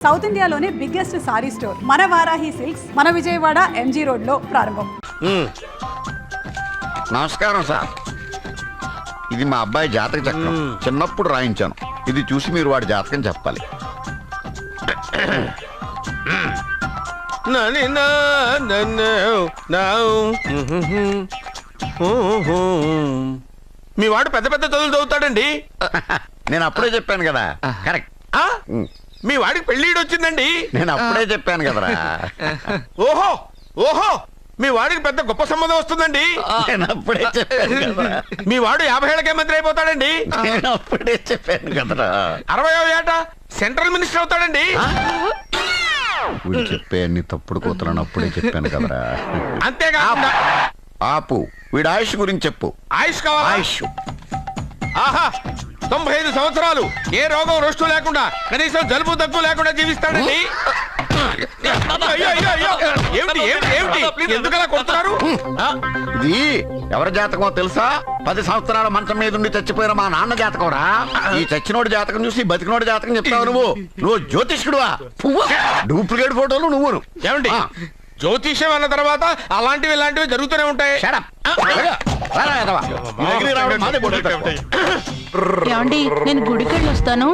South ఇండియాలోనే biggest sorry store మన Varahi silks మన విజయవాడ ఎంజీ రోడ్ లో ప్రారంభం. నమస్కారం సార్. ఇది మా అబ్బాయి జాతక చక్రం. చిన్నప్పుడు రాయించాను. ఇది చూసి మీరు వాడి జాతకం చెప్పాలి. మీ వాడు పెద్ద పెద్ద చదువులు చదువుతాడండి. నేను అప్పుడే చెప్పాను కదా. కరెక్ట్. మీ వాడికి పెళ్ళిడు వచ్చిందండి. నేను అప్పుడే చెప్పాను కదరా. ఓహో ఓహో మీ వాడికి పెద్ద గొప్ప సంబంధం వస్తుందండి. నేను అప్పుడే చెప్పాను కదరా. మీ వాడు 50 ఏళ్ళకే మంత్రి అయిపోతాడండి. నేను అప్పుడే చెప్పాను కదరా. 60వ ఏట సెంట్రల్ మినిస్టర్ అవుతాడండి. వీడు చెప్పే అన్ని తప్పుడు కూతురని అప్పుడే చెప్పాను కదరా. అంతేగా ఆపు. వీడి ఆయుష్ గురించి చెప్పు. ఆయుష్ కావాలా? ఆయుష్ ఆహా 95 సంవత్సరాలు ఏ రోగం రొస్టు లేకుండా కనీసం జలుబు దగ్గు లేకుండా జీవిస్తాడండి. అయ్యో అయ్యో అయ్యో ఏమిటి ఏమిటి ఏమిటి ఎందుకలా కొడుతున్నారు? ఇది ఎవరి జాతకమో తెలుసా? 10 సంవత్సరాల మంచం మీద ఉండి చచ్చిపోయిన మా నాన్న జాతకం రా. ఈ చచ్చినోడి జాతకం చూసి బతికినోడి జాతకం చెప్తావు నువ్వు జ్యోతిష్కుడువా? డూప్లికేట్ ఫోటోలు నువ్వును. ఏమండి జ్యోతిష్యం అన్న తర్వాత అలాంటివి ఇలాంటివి జరుగుతూనే ఉంటాయి. ఏమండి నేను గుడికి వెళ్ళి వస్తాను.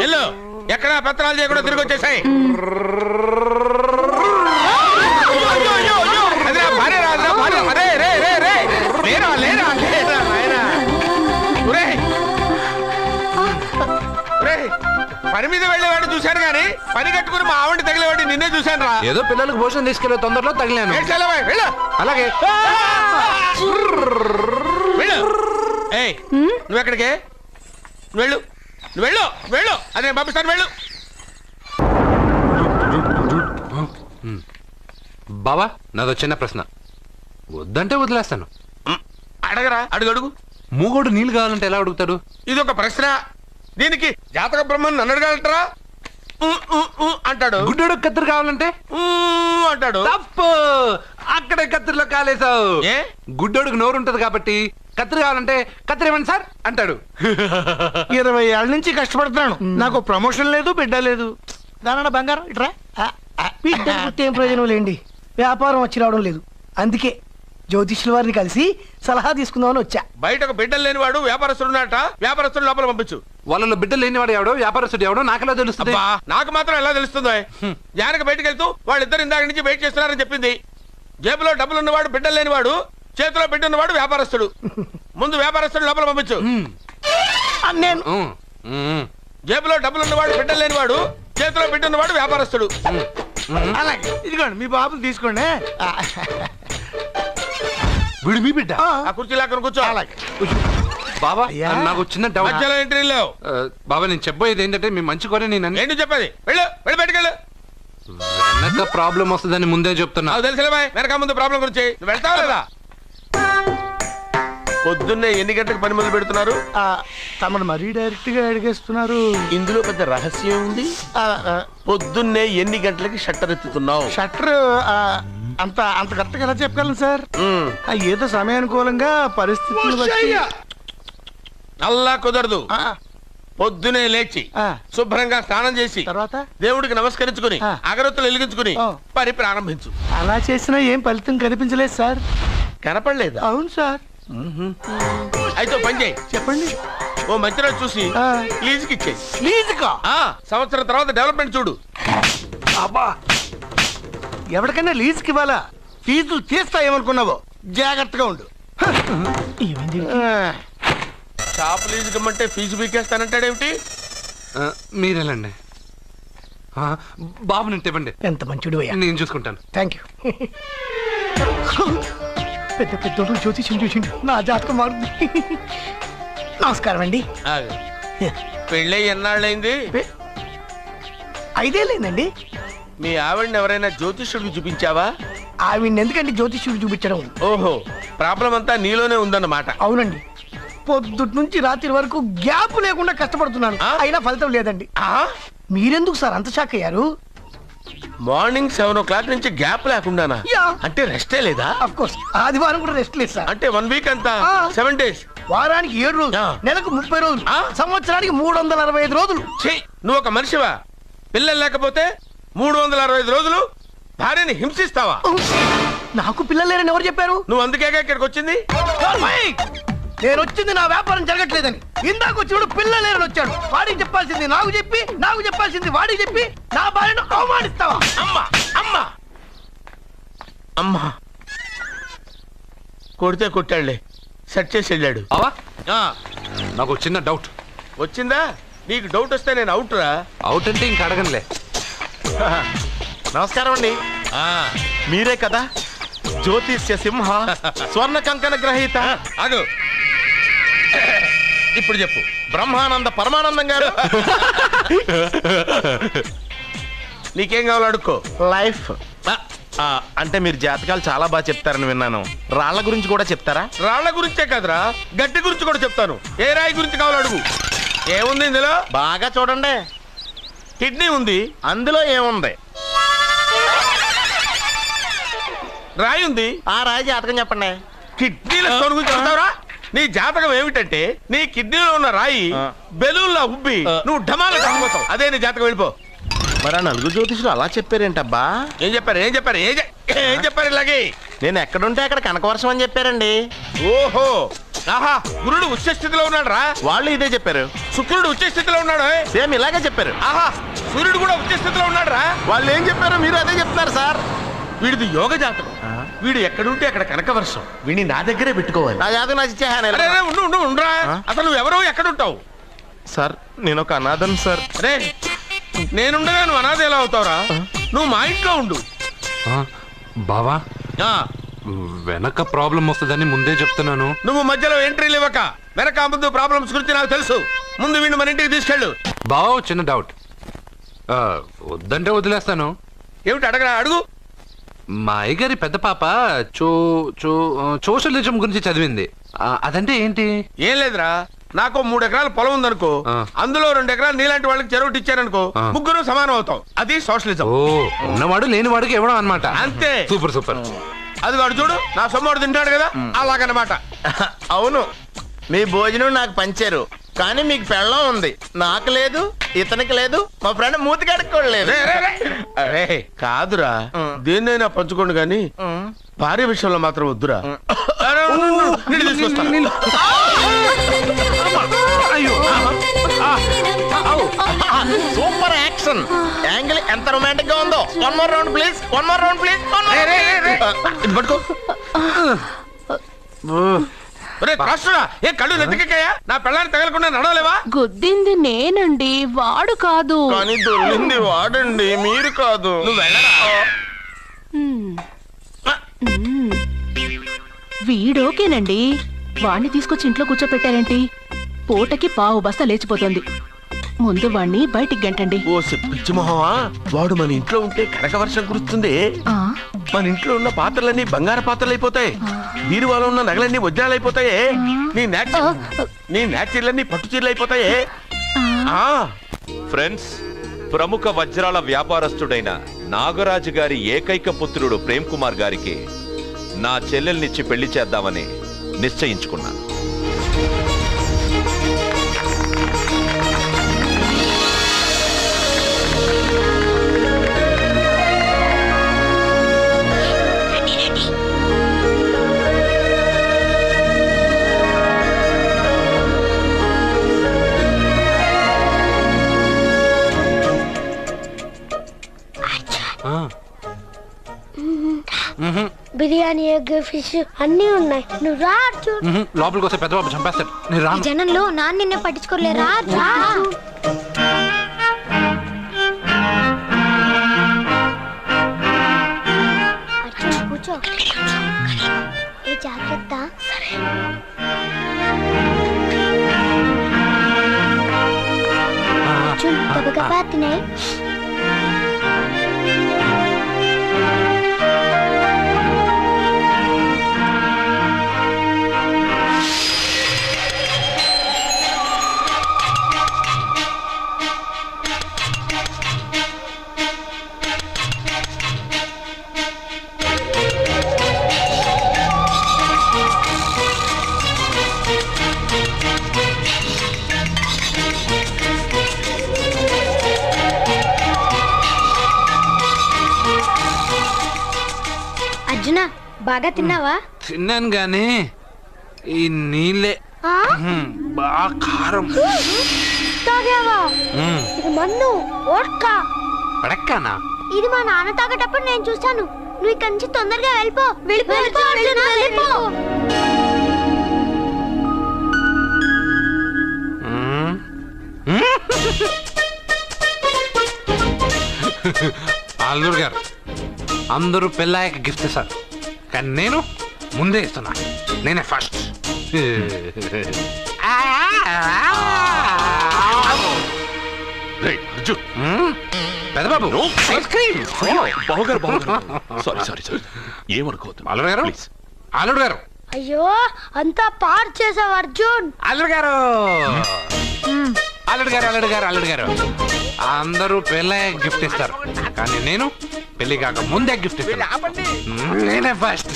ఎక్కడ పత్రాలు చేయకుండా తిరిగి వచ్చేసాయి. పని మీద వెళ్ళేవాడిని చూశాను కానీ పని కట్టుకుని మా ఆవిడ తగిలేవాడి నిన్నే చూశాను రా. ఏదో పిల్లలకు భోజనం తీసుకెళ్లే తొందరలో తగిలాను. అలాగే నువ్వు ఎక్కడికే? వెళ్ళు వెళ్ళు వెళ్ళు. అదే పంపిస్తాను వెళ్ళు. బావా నాదో చిన్న ప్రశ్న. వద్దంటే వదిలేస్తాను. అడగరా. అడుగు అడుగు. మూగోడు నీళ్ళు కావాలంటే ఎలా అడుగుతాడు? ఇది ఒక ప్రశ్న. దీనికి జాతక బ్రహ్మను నన్ను అడగలటరా? అంటాడు. గుడ్డోడు కత్తిరి కావాలంటే అంటాడు. తప్పు. అక్కడే కత్తిరిలో కాలేసావు. ఏ గుడ్డోడుకు నోరు ఉంటది కాబట్టి కత్తిరి కావాలంటే కత్తిరి ఇవ్వండి సార్ అంటాడు. 20 ఏళ్ళ నుంచి కష్టపడుతున్నాను. నాకు ప్రమోషన్ లేదు, బిడ్డ లేదు. దానన్న బంగారం ఇట్రా. బిడ్డ పుట్టి ఏం ప్రయోజనం లేండి. వ్యాపారం వచ్చి రావడం లేదు. అందుకే జ్యోతిష్యుల వారిని కలిసి సలహా తీసుకుందామని వచ్చా. బయటకు బిడ్డలు లేనివాడు వ్యాపారస్తుడు ఉన్నట. వ్యాపారస్తుడు లోపల పంపించు. వాళ్ళలో బిడ్డలు లేనివాడు ఎవడో వ్యాపారస్తుడు ఎవడో నాకెలా తెలుస్తుంది? నాకు మాత్రం ఎలా తెలుస్తుందో? జానకి బయటకు వెళ్తూ వాళ్ళిద్దరు ఇందాక నుంచి వెయిట్ చేస్తున్నారని చెప్పింది. జేబులో డబ్బులు ఉన్నవాడు బిడ్డలు లేనివాడు, చేతిలో బిడ్డ ఉన్నవాడు వ్యాపారస్తుడు. ముందు వ్యాపారస్తుడు లోపల పంపించు. నేను జేబులో డబ్బులు ఉన్నవాడు బిడ్డలు లేనివాడు, చేతిలో బిడ్డ ఉన్నవాడు వ్యాపారస్తుడు. అలాగే ఇదిగోండి మీ బాబుని తీసుకోండి. వీడు మీ బిడ్డ. ఆ కుర్చీలో అక్కడ కూర్చో. బాబా నాకు చిన్న డౌట్. మధ్యలో ఎంట్రీ లేవు. బాబా నేను చెప్పబోయేది ఏంటంటే మీ మంచి కోరే నేను ఏంటి చెప్పేది? వెళ్ళు వెళ్ళి బయటకు వెళ్ళు. వెనక ప్రాబ్లం వస్తుందని ముందే చెప్తున్నా. నాకు తెలుసులే బాయ్. వెనక ముందు ప్రాబ్లం గురించి నువ్వు వెళ్తావా లేదా? పొద్దున్నే ఎన్ని గంటలకు పని మొదలు పెడుతున్నారు? తమను మరీ డైరెక్ట్ గా అడిగేస్తున్నారు. ఇందులో పెద్ద రహస్యం ఉంది. పొద్దున్నే ఎన్ని గంటలకి షట్టర్ ఎత్తుతున్నావు? షట్టర్ అంత అంత కరెక్ట్గా ఎలా చెప్పగలను సార్? ఏదో సమయానుకూలంగా పరిస్థితులు బట్టి. అల్లా కుదరదు. పొద్దునే లేచి శుభ్రంగా స్నానం చేసి తర్వాత దేవుడికి నమస్కరించుకుని అగరొత్తులు వెలిగించుకుని పని ప్రారంభించు. అలా చేసినా ఏం ఫలితం కనిపించలేదు సార్. కనపడలేదు? అవును సార్. అయితే పని చేయి. చెప్పండి. ఓ మంచి రోజు చూసి లీజుకి ఇచ్చేయి. లీజుకా? సంవత్సరం తర్వాత డెవలప్మెంట్ చూడు. అబ్బా ఎవరికైనా లీజుకి ఇవ్వాలా? ఫీజులు తీస్తాయేమనుకున్నావో జాగ్రత్తగా ఉండు. షాప్ లీజుకి ఇమ్మంటే ఫీజు పీకేస్తానంటాడేమిటి? మీరేలండి బాబు నేను ఇవ్వండి. ఎంత మంచిడు అయ్యా. నేను చూసుకుంటాను. Thank you. పెద్ద పెద్దోడు జ్యోతిష్యం చూసిండు. నా జాతకం మారుంది. నమస్కారం అండి. పెళ్ళై ఎన్నాళ్ళైంది? 5 ఏళ్ళైందండి. మీ ఆవిడని ఎవరైనా జ్యోతిష్యుడికి చూపించావా? ఆవిడ ఎందుకండి జ్యోతిష్యుడు చూపించడం? ఓహో ప్రాబ్లం అంతా నీలోనే ఉందన్నమాట. అవునండి. పొద్దుటి నుంచి రాత్రి వరకు గ్యాప్ లేకుండా కష్టపడుతున్నాను. అయినా ఫలితం లేదండి. మీరెందుకు సార్ అంత షాక్ అయ్యారు? మార్నింగ్ 7 o'clock నుంచి గ్యాప్ లేకుండానా? అంటే రెస్టే లేదా? ఆఫ్ కోర్స్ ఆదివారం కూడా రెస్ట్ లేదు సార్. అంటే 1 వీక్ అంతా 7 days. వారానికి 7 రోజులు, నెలకు 30 రోజులు, సంవత్సరానికి 365 రోజులు. నువ్వు ఒక మనిషివా? పిల్లలు లేకపోతే 365 రోజులు భార్యని హింసిస్తావా? నాకు పిల్లలు లేరని ఎవరు చెప్పారు? నువ్వు అందుకేగా ఇక్కడికి వచ్చింది. నేను వచ్చింది నా వ్యాపారం జరగట్లేదని. ఇందాక వచ్చినప్పుడు పిల్లలు లేరని వచ్చాడు. వాడికి చెప్పాల్సింది నాకు చెప్పి, నాకు చెప్పాల్సింది వాడికి చెప్పి నా భార్యను అవమానిస్తావా? అమ్మా అమ్మా అమ్మా కొడితే కొట్టాడులే, సెట్ చేసి వెళ్ళాడు. బావా ఆ, నాకు ఒక చిన్న డౌట్. వచ్చిందా? నీకు డౌట్ వస్తే నేను అవుట్ రా. అవుట్ అంటే ఇంక అడగనులే. నమస్కారం అండి. మీరే కదా జ్యోతిష్య సింహ స్వర్ణ కంకణ గ్రహీత? అదు ఇప్పుడు చెప్పు. బ్రహ్మానంద పరమానందం గారు. నీకేం కావాలో అడుక్కో. లైఫ్ అంటే మీరు జాతకాలు చాలా బాగా చెప్తారని విన్నాను. రాళ్ల గురించి కూడా చెప్తారా? రాళ్ల గురించే కదరా, గట్టి గురించి కూడా చెప్తాను. ఏ రాయి గురించి కావాలో అడుగు. ఏముంది ఇందులో? బాగా చూడండి. కిడ్నీ ఉంది. అందులో ఏముంది? రాయి ఉంది. ఆ రాయి జాతకం చెప్పండి. కిడ్నీల స్టోన్ గురించి చెప్తావురా? నీ జాతకం ఏమిటంటే నీ కిడ్నీలో ఉన్న రాయి బెలూన్లా ఉబ్బి నువ్వు ఢమాల చచ్చిపోతావు. అదే నీ జాతకం. వెళ్ళిపో. మరి ఆ నలుగురు జ్యోతిషులు అలా చెప్పారేంటబ్బా? ఏం చెప్పారు? ఏం చెప్పారు? ఏం చెప్పారు? ఇలాగే నేను ఎక్కడుంటే అక్కడ కనకవర్షం అని చెప్పారండి. ఓహో, ఆహా, గురుడు ఉచ్చ స్థితిలో ఉన్నాడు రా. వాళ్ళు ఇదే చెప్పారు. శుక్రుడు ఉచ్చ స్థితిలో ఉన్నాడు. సేమ్ ఇలాగే చెప్పారు. ఆహా, సూర్యుడు కూడా ఉచ్చ స్థితిలో ఉన్నాడు రా. వాళ్ళు ఏం చెప్పారు మీరు అదే చెప్తున్నారు సార్. వీడిది యోగ జాతకం. వీడు ఎక్కడుంటే అక్కడ కనకవర్షం. వీడిని నా దగ్గరే పెట్టుకోవాలి. నా జాతకం నాకు ఇచ్చేహాను. అరే ఉండురా. అసలు నువ్వెవరో ఎక్కడుంటావు? సార్ నేను ఒక అనాథను సార్. అరే నేనుండగా నువ్వు అనాథ ఎలా అవుతావురా? నువ్వు మా ఇంట్లో ఉండు. బావా ఆ, వెనక ప్రాబ్లం వస్తుందని ముందే చెప్తున్నాను. నువ్వు మధ్యలో ఎంట్రీలు ఇవ్వక. వెనక ముందు ప్రాబ్లమ్స్ గురించి నాకు తెలుసు. ముందు వీడిని మన ఇంటికి తీసుకెళ్ళు. బావా చిన్న డౌట్. వద్దంటే వదిలేస్తాను. ఏమిటి అడగరా? అడుగు. మా అయ్యగారి పెద్ద పాప సోషలిజం గురించి చదివింది. అదంటే ఏంటి? ఏం లేదురా, నాకు 3 ఎకరాల పొలం ఉందనుకో, అందులో 2 ఎకరాలు నీలాంటి వాళ్ళకి చెరువు ఇచ్చారనుకో, ముగ్గురు సమానం అవుతాం. అది సోషలిజం. ఓ, ఉన్నవాడు లేనివాడికి ఇవ్వడం అన్నమాట. అంతే. Super super. అది వాడు చూడు, నా సొమ్మడు తింటాడు కదా, అలాగనమాట. అవును, మీ భోజనం నాకు పంచారు, కానీ మీకు పెళ్ళం ఉంది, నాకు లేదు, ఇతనికి లేదు, మా ఫ్రెండ్ మూతి కడుక్కోలేదు. అరే కాదురా, దేన్నైనా పంచుకోండి గాని భార్య విషయంలో మాత్రం వద్దురా. అరే, ఉండు, నీళ్ళు తీసుకొస్తాను. సూపర్ యాక్షన్ యాంగిల్ ఎంత రొమాంటిక్ గా ఉందో. One more round please, one more round please. ఇది పట్టుకో. ఒరే త్రాసుడా, ఏ కళ్ళు నెత్తికెక్కాయా? నా పెళ్ళాన్ని తగలకుండా నడవలేవా? గుద్దింది నేనండి, వాడు కాదు. కానీ దొల్లింది వాడండి, మీరు కాదు. నువ్వు వెళ్ళరా. వీడోకేనండి, వాణ్ణి తీసుకొచ్చి ఇంట్లో కూర్చోపెట్టారేంటి? పూటకి పావు బస్తా లేచిపోతుంది. ముందు వాణ్ణి బయటికి గంటండి. ఓ పిచ్చి మొహమా, వాడు మన ఇంట్లో ఉంటే కనక వర్షం కురుస్తుంది. మన ఇంట్లో ఉన్న పాత్రలన్నీ బంగారు పాత్రలు అయిపోతాయి, బీరువాలో ఉన్న నగలన్నీ వజ్రాలు అయిపోతాయి, నీ నాచీర్లన్నీ పట్టు చీరలు అయిపోతాయి. ఫ్రెండ్స్, ప్రముఖ వజ్రాల వ్యాపారస్తుడైన నాగరాజు గారి ఏకైక పుత్రుడు ప్రేమ్ కుమార్ గారికి నా చెల్లెల్నిచ్చి పెళ్లి చేద్దామని నిశ్చయించుకున్నాను. బిర్యానీ, ఎగ్, ఫిష్ అన్నీ ఉన్నాయి. నువ్వు రా చూడు. లోపలికి వస్తే పెద్ద బాబు చంపేస్తాడు. నేను ఈ రాను. జనంలో నాన్న నిన్నే పట్టించుకోలే. రా రా. కూర్చో. ఏ జాగ్రత్త. చూడు, గబగబా తినే. అర్జున బాగా తిన్నావా? తిన్నాను గానీ ఈ నీళ్ళే ఆ? బాగా కారం. తాగావా? ఇది మందు ఓడ్కా. పడక్కానా? ఇది మా నాన్న తాగేటప్పుడు నేను చూశాను. నువ్వు ఇక్కడి నుంచి తొందరగా వెళ్ళిపో. వెళ్ళిపో అర్జున, వెళ్ళిపో. అల్లుడు గారు అందరూ పెళ్ళాయక గిఫ్ట్ ఇస్తారు, కానీ నేను ముందే ఇస్తున్నా. నేనే ఫస్ట్. పెద్దబాబు ఐస్ క్రీమ్. ఏమనుకోవద్దు. అల్లుడు గారు, అల్లుడు గారు, అయ్యో అంతా పాడు చేసావు అర్జున్. అల్లుడు గారు, అల్లుడు గారు, అల్లుడు గారు, అల్లుడు గారు, అందరూ పెళ్ళాయక గిఫ్ట్ ఇస్తారు, కానీ నేను పెళ్లి కాక ముందే గిఫ్ట్ ఇస్తాను. నేనే ఫస్ట్.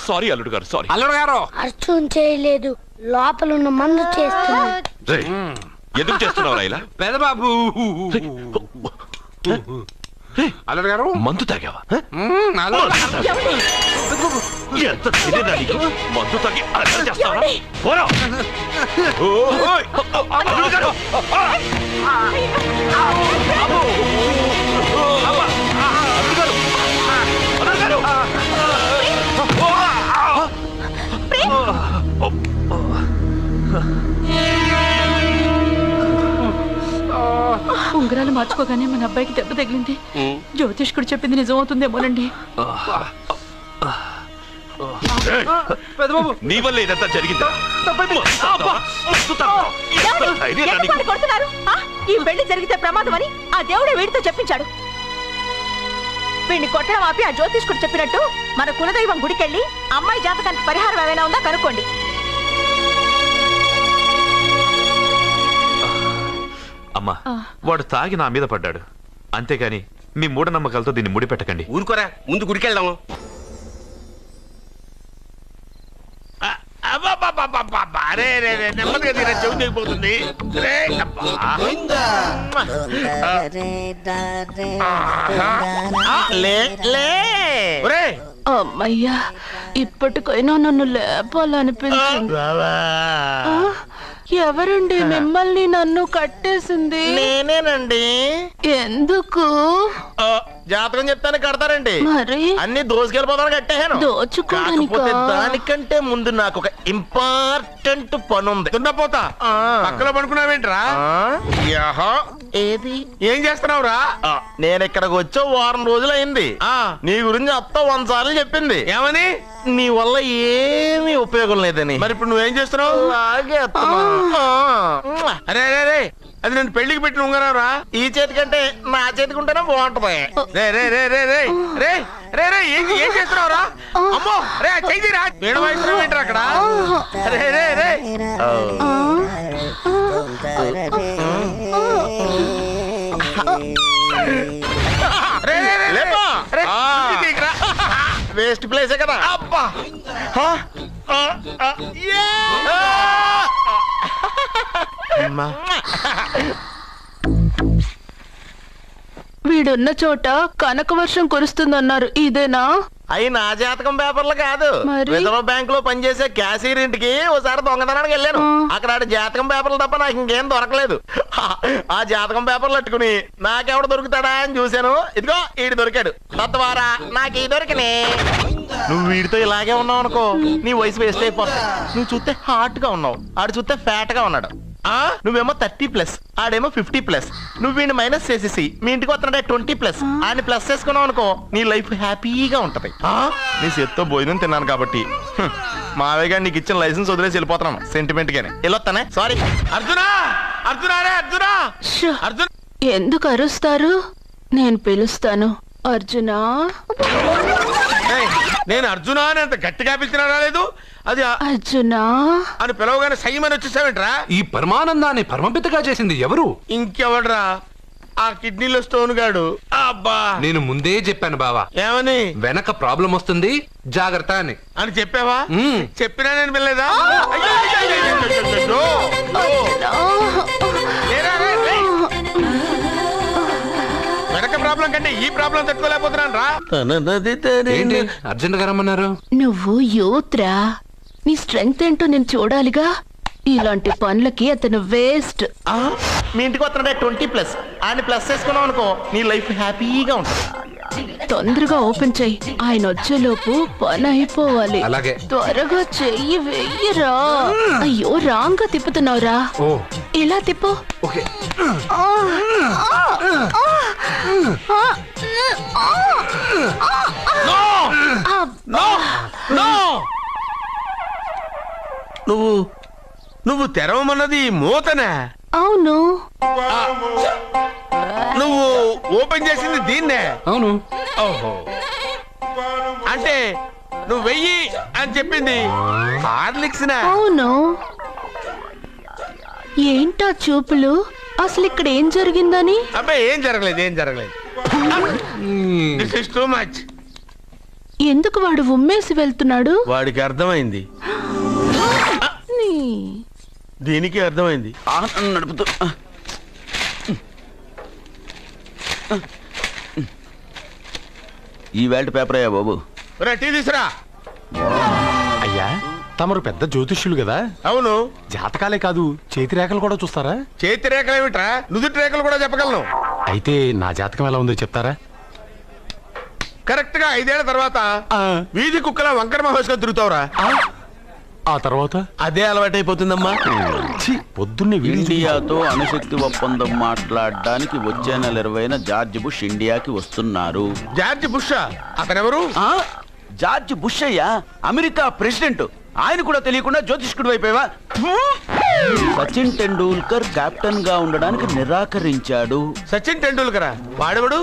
సారీ అల్లుడు గారు, సారీ. అల్లుడు గారు, అర్జున్ చేయలేదు, లోపల ఉన్న మందు చేస్తున్నాడు. ఎందుకు చేస్తున్నావు ఇలా? పెద్దబాబు, అల్లుడు గారు, మందు తాగావా? అల్లుడు గారు. ఎంత తెలియదా నీకు? మందు తాగి అలా చేస్తావా? పోరా! ఓయ్! అల్లుడు గారు! ఉంగరాలు మార్చుకోగానే మన అబ్బాయికి దెబ్బ తగిలింది. జ్యోతిష్కుడు చెప్పింది నిజమవుతుందేమోనండి. నీ వల్ల ఇదంతా జరిగిందా? ఈ పెళ్లి జరిగితే ప్రమాదం అని ఆ దేవుడే వీడితో చెప్పించాడు. వీడిని కొట్టడం ఆపి ఆ జ్యోతిష్కుడు చెప్పినట్టు మన కులదైవం గుడికెళ్ళి అమ్మాయి జాతకానికి పరిహారం ఏమైనా ఉందా కనుక్కోండి. అమ్మా, వాడు తాగి నా మీద పడ్డాడు, అంతేగాని మీ మూఢనమ్మకాలతో దీన్ని ముడిపెట్టకండి. ఊరుకోరా, ముందు గుడికెళ్దాము. నెమ్మదిగా తీరా, చెవి తెగిపోతుంది. అమ్మయ్యా, ఇప్పటికైనా నన్ను లేపాలనిపించింది. ఎవరండి మిమ్మల్ని నన్ను కట్టేసింది? నేనేనండి. ఎందుకు? జాతకం చెప్తాను కడతారండి. మరి అన్ని దోసుకెళ్ళిపోతాను కట్టేహాను. దోచుకోవడానికా? కాకపోతే దానికంటే ముందు నాకు ఒక ఇంపార్టెంట్ పని ఉంది. దున్నపోతా పక్కలో పడుకున్నావేంట్రా? ఏది? ఏం చేస్తున్నావురా? నేను ఇక్కడికి వచ్చే వారం రోజులు అయింది. నీ గురించి అత్త 100 సార్లు చెప్పింది. ఏమని? నీ వల్ల ఏమీ ఉపయోగం లేదని. మరి ఇప్పుడు నువ్వేం చేస్తున్నావు? అలాగే అరే అరే రే, అది నేను పెళ్లికి పెట్టిన ఉంగరారా? ఈ చేతి కంటే నా చేతికి ఉంటేనే బాగుంటది. రే రే రే రే రే రే రే రే ఏం చేస్తున్నావురా? అమ్మో రే, చెయ్యిరా. వేణు వాయిస్తున్నావు ఏంట్రా అక్కడ? రే రే రే వేస్ట్ ప్లేసే కదా. అబ్బా! వీడున్న చోట కనక వర్షం కురుస్తుందన్నారు, ఇదేనా? అయి నా జాతకం పేపర్లు కాదు. మరి? రిజర్వ్ బ్యాంక్ లో పనిచేసే క్యాషియర్ ఇంటికి ఒకసారి దొంగతనానికి వెళ్ళాను. అక్కడ ఆడ జాతకం పేపర్లు తప్ప నాకు ఇంకేం దొరకలేదు. ఆ జాతకం పేపర్లు పట్టుకుని నాకెవడ దొరుకుతాడా అని చూశాను. ఇదిగో ఈడు దొరికాడు. తద్వారా నాకు ఈ దొరికినే. నువ్వు వీడితో ఇలాగే ఉన్నావు అనుకో, నీ వయసు వేస్ట్ అయిపోతుంది. నువ్వు చూస్తే హాట్ గా ఉన్నావు, ఆడు చూస్తే ఫ్యాట్ గా ఉన్నాడు. నువ్వేమో 30+, ఆడేమో 50+. నువ్వు వీడిని మైనస్ చేసేసి మీ ఇంటికి వస్తున్నాడే 20+, ఆయన ప్లస్ చేసుకున్నావు అనుకో, నీ లైఫ్ హ్యాపీగా ఉంటది. నీ చేత్తో భోజనం తిన్నాను కాబట్టి మావయ్య గారు నీకు ఇచ్చిన లైసెన్స్ వదిలేసి వెళ్ళిపోతున్నాను సెంటిమెంట్ గానే. వెళ్ళొస్తానే. సారీ. అర్జునా, అర్జునా రే అర్జునా, అర్జున్. ఎందుకు అరుస్తారు? నేను పిలుస్తాను. అర్జునా. నేను అర్జునా అని అంత గట్టిగా పిలిచినా రాలేదు. అది అర్జునా అని పిలవగానే సైమని వచ్చేసావేంట్రా? ఈ పరమానందాన్ని పరమపితగా చేసింది ఎవరు? ఇంకెవడ్రా? ఆ కిడ్నీలో స్టోన్ గాడు. అబ్బా, నేను ముందే చెప్పాను బావా, ఏమని? వెనక ప్రాబ్లం వస్తుంది, జాగ్రత్త అని. అని చెప్పావా? చెప్పినా నేను వెళ్ళలేదా? అర్జునా. లేరా రే, రే. ప్రాబ్లం తట్టుకోలేకపోతున్నాను రా. ఏంటి అర్జెంట్ గా రమ్మన్నారు? నువ్వు యూత్రా, నీ స్ట్రెంగ్త్ ఏంటో నేను చూడాలిగా. ఇలాంటి పనులకి అతను వేస్ట్. మీ ఇంటికి వస్తున్నాడే 20+ ఆయన ప్లస్ చేసుకున్నావు అనుకో నీ లైఫ్ హ్యాపీగా ఉంటుంది. తొందరగా ఓపెన్ చెయ్యి, ఆయన వచ్చేలోపు పని అయిపోవాలి. అలాగే. త్వరగా చెయ్యి వెయ్యరా. అయ్యో రాంగ్ గా తిప్పుతున్నావురా. ఓ ఇలా తిప్పు. ఓకే. నువ్వు తెరవమన్నది మూతనే. అవును. నువ్వు ఓపెన్ చేసింది దీన్నే. అవును. ఓహో, అంటే నువ్వు వెయ్యి అని చెప్పింది హార్లిక్స్. అవును. ఏంటా చూపులు? అసలు ఇక్కడ ఏం జరిగిందని? అబ్బాయి ఏం జరగలేదు. This is too much. ఎందుకు వాడు ఉమ్మేసి వెళ్తున్నాడు? వాడికి అర్థమైంది, దీనికి అర్థమైంది. నడుపుతూ ఈ వేల్ట్ పేపర్ అయ్యా బాబు. టీ తీసురా. అయ్యా తమరు పెద్ద జ్యోతిష్యులు కదా. అవును. జాతకాలే కాదు చేతి రేఖలు కూడా చూస్తారా? చేతి రేఖలు ఏమిట్రా, నుదుటి రేఖలు కూడా చెప్పగలను. అయితే నా జాతకం ఎలా ఉందో చెప్తారా? కరెక్ట్ గా 5 ఏళ్ల తర్వాత వీధి కుక్కల వంకర మహోత్సవం తిరుగుతావురా. ఆ తర్వాత అదే అలవాటైపోతుందమ్మా. పొద్దున్నే ఇండియాతో అణుశక్తి ఒప్పందం మాట్లాడడానికి వచ్చే నెల 20న జార్జ్ బుష్ ఇండియాకి వస్తున్నారు. జార్జ్ బుష్ అతనెవరు? జార్జ్ బుష్ అయ్యా, అమెరికా ప్రెసిడెంట్. ఆయన కూడా తెలియకుండా జ్యోతిష్కుడు అయిపోయావా? సచిన్ టెండూల్కర్ కెప్టెన్ గా ఉండడానికి నిరాకరించాడు. సచిన్ టెండూల్కరా? వాడెవడు?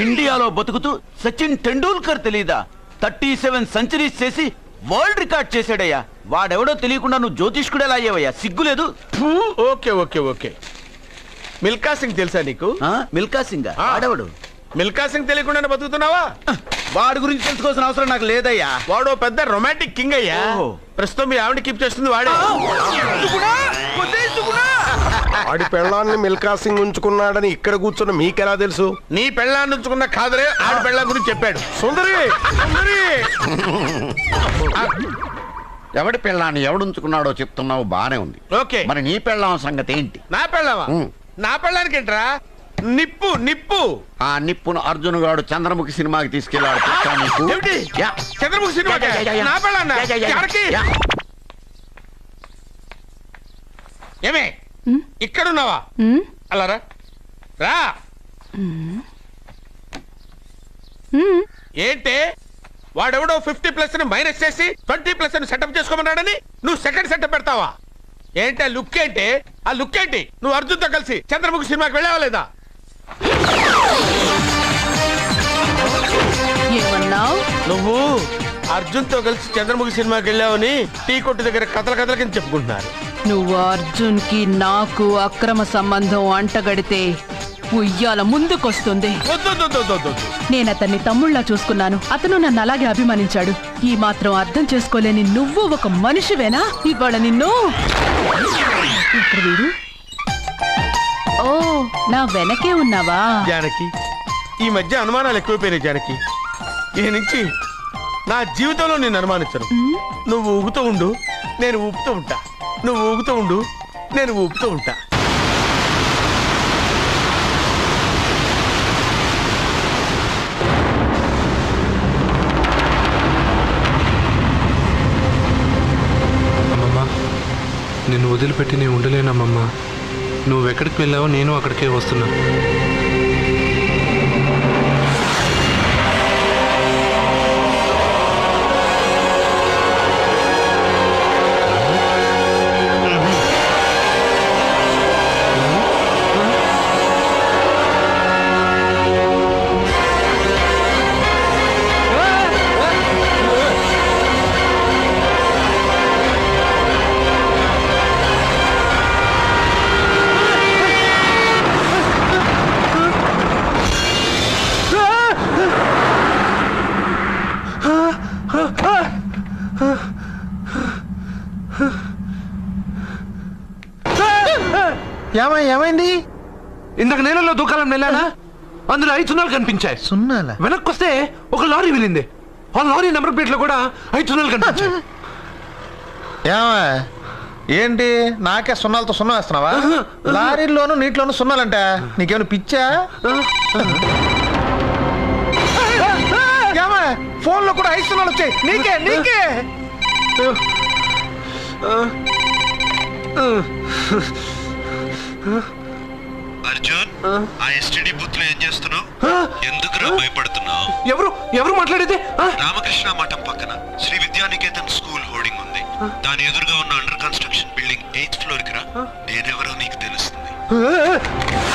ఇండియాలో బతుకుతూ సచిన్ టెండూల్కర్ తెలీదా? 37 సెంచరీస్ చేసి వరల్డ్ రికార్డ్ చేశాడయ్యా. వాడెవడో తెలియకుండా నువ్వు జ్యోతిష్కుడు ఎలా అయ్యావయ్యా? సిగ్గులేదు. ఓకే. మిల్కా సింగ్ తెలుసా నీకు? మిల్కా సింగ్ వాడెవడు? మిల్కా సింగ్ తెలియకుండా బతుకుతున్నావా? వాడి గురించి తెలుసుకోవాల్సిన అవసరం నాకు లేదయ్యా. వాడు పెద్ద రొమాంటిక్ కింగ్ అయ్యా. ప్రస్తుతం మీ ఆవిడ కీప్ చేస్తుంది వాడే. వాడి పెళ్ళాన్ని మిల్కా సింగ్ ఉంచుకున్నాడని ఇక్కడ కూర్చున్న మీకెలా తెలుసు? నీ పెళ్ళాన్ని ఉంచుకున్న కాదరే ఆడి పెళ్ళాం గురించి చెప్పాడు. సుందరి ఎవడి పెళ్ళాన్ని ఎవడుంచుకున్నాడో చెప్తున్నావు, బానే ఉంది. ఓకే, మరి నీ పెళ్ళాం సంగతి ఏంటి? నా పెళ్ళావా? నా పెళ్ళానికి ఏంట్రా? నిప్పు. ఆ నిప్పును అర్జున్ గాడు చంద్రముఖి సినిమాకి తీసుకెళ్ళాడు. చంద్రముఖి సినిమా నా పెళ్ళాన్నా? ఏమే ఇక్కడున్నావా? అలా రా. ఏంటే వాడెవడో 50+ మైనస్ చేసి 20+ సెటప్ చేసుకోమన్నాడని నువ్వు సెకండ్ సెటప్ పెడతావా? ఏంటి ఆ లుక్ ఏంటి? నువ్వు అర్జున్తో కలిసి చంద్రముఖి సినిమాకి వెళ్ళావా లేదా? ఏమన్నావు? నువ్వు అర్జున్తో కలిసి చంద్రముఖి సినిమాకి వెళ్ళావని టీ కొట్టు దగ్గర కథల కింద చెప్పుకుంటున్నారు. నువ్వు అర్జున్ కి నాకు అక్రమ సంబంధం అంటగడితే ఉయ్యాల ముందుకొస్తుంది. నేను అతన్ని తమ్ముళ్ళ చూసుకున్నాను. అతను నన్ను అలాగే అభిమానించాడు. ఈ మాత్రం అర్థం చేసుకోలేని నువ్వు ఒక మనిషివేనా? ఇవాళ నిన్ను ఇక్కడ వీడు. ఓ, నా వెనకే ఉన్నావా? జానకి, ఈ మధ్య అనుమానాలు ఎక్కువైపోయినాయి జానకి. ఈ నుంచి నా జీవితంలో నేను అనుమానించను. నువ్వు ఊగుతూ ఉండు, నేను ఊపుతూ ఉంటా. నువ్వు ఊగుతూ ఉండు, నేను ఊపుతూ ఉంటా. అమ్మమ్మా, నిన్ను వదిలిపెట్టి నేను ఉండలేనమ్మమ్మా. నువ్వెక్కడికి వెళ్ళావో నేను అక్కడికే వస్తున్నా. ఏమైంది? ఇందాక నేలలో దూకాలం నెలానా? అందులో 5 సున్నాలు కనిపించాయి. సున్నాలా? వెనక్కి వస్తే ఒక లారీ వెళ్ళింది. ఆ లారీ నెంబర్ ప్లేట్ లో కూడా 5 సున్నాలు కనిపించాయి. ఏమా ఏంటి నాకే సున్నాలతో సున్నా వేస్తున్నావా? లారీల్లోను నీటిలోను సున్నాలంట నీకేమైనా పిచ్చా? ఏమా ఫోన్ లో కూడా 5 సున్నాలు వచ్చాయి నీకే నీకే. అర్జున్, ఆ ఎస్టీడీ బూత్ లో ఏం చేస్తున్నావు? ఎందుకురా భయపడుతున్నావు? ఎవరు మాట్లాడేది? రామకృష్ణ మఠం పక్కన శ్రీ విద్యానికేతన్ స్కూల్ హోర్డింగ్ ఉంది. దాని ఎదురుగా ఉన్న under construction building 8th floor కి రా. నేనెవరో నీకు తెలుస్తుంది.